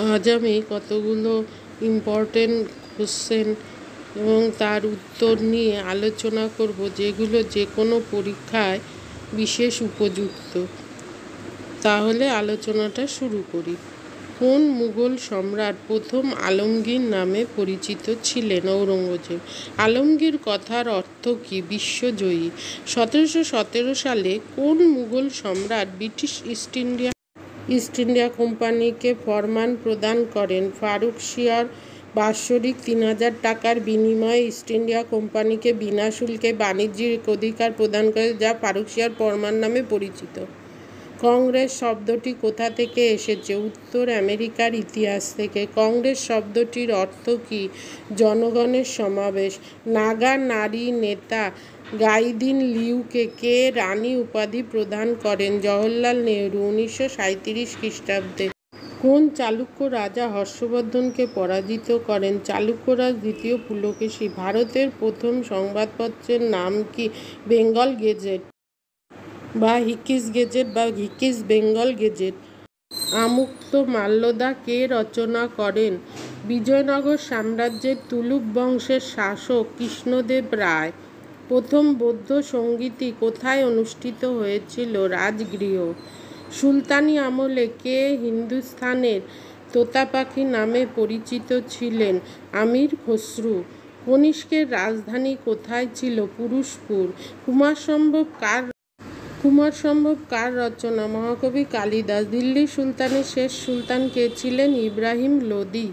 আজ আমি কতগুলো ইম্পর্টেন্ট কোশ্চেন এবং তার উত্তর নিয়ে আলোচনা করব, যেগুলো যে কোনো পরীক্ষায় বিশেষ উপযুক্ত। তাহলে আলোচনাটা শুরু করি। কোন মুঘল সম্রাট প্রথম আলমগীর নামে পরিচিত ছিলেন? ঔরঙ্গজেব। আলমগীর কথার অর্থ কী? বিশ্বজয়ী। 1717 সালে কোন মুঘল সম্রাট ব্রিটিশ ইস্ট ইন্ডিয়া কোম্পানিকে ফরমান প্রদান করেন? ফারুকশিয়ার বাৎসরিক 3000 টাকার বিনিময়ে ইস্ট ইন্ডিয়া কোম্পানিকে বিনা শুল্কে বাণিজ্যিক অধিকার প্রদান করে, যা ফারুকশিয়ার ফরমান নামে পরিচিত। কংগ্রেস শব্দটি কোথা থেকে এসেছে? উত্তর আমেরিকার ইতিহাস থেকে। কংগ্রেস শব্দটির অর্থ কী? জনগণের সমাবেশ। নাগা নারী নেতা গাইদিন লিউকে কে রানী উপাধি প্রদান করেন? জওহরলাল নেহরু। 1937 খ্রিস্টাব্দে কোন চালুক্য রাজা হর্ষবর্ধনকে পরাজিত করেন? চালুক্যরাজ দ্বিতীয় পুলকেশী। ভারতের প্রথম সংবাদপত্রের নাম কি? বেঙ্গল গেজেট বা হিকিস গেজেট বা হিকিস বেঙ্গল গেজেট। আমুক্তমাল্যদা কে রচনা করেন? বিজয়নগর সাম্রাজ্যের তুলুক বংশের শাসক কৃষ্ণদেব রায়। প্রথম বৌদ্ধ সঙ্গীতি কোথায় অনুষ্ঠিত হয়েছিল? রাজগৃহ। সুলতানি আমলে কে হিন্দুস্থানের তোতা পাখি নামে পরিচিত ছিলেন? আমির খসরু। কনিষ্কের রাজধানী কোথায় ছিল? পুরুষপুর। কুমারসম্ভব কার রচনা? মহাকবি কালিদাস। দিল্লি সুলতানের শেষ সুলতান কে ছিলেন? ইব্রাহিম লোদি।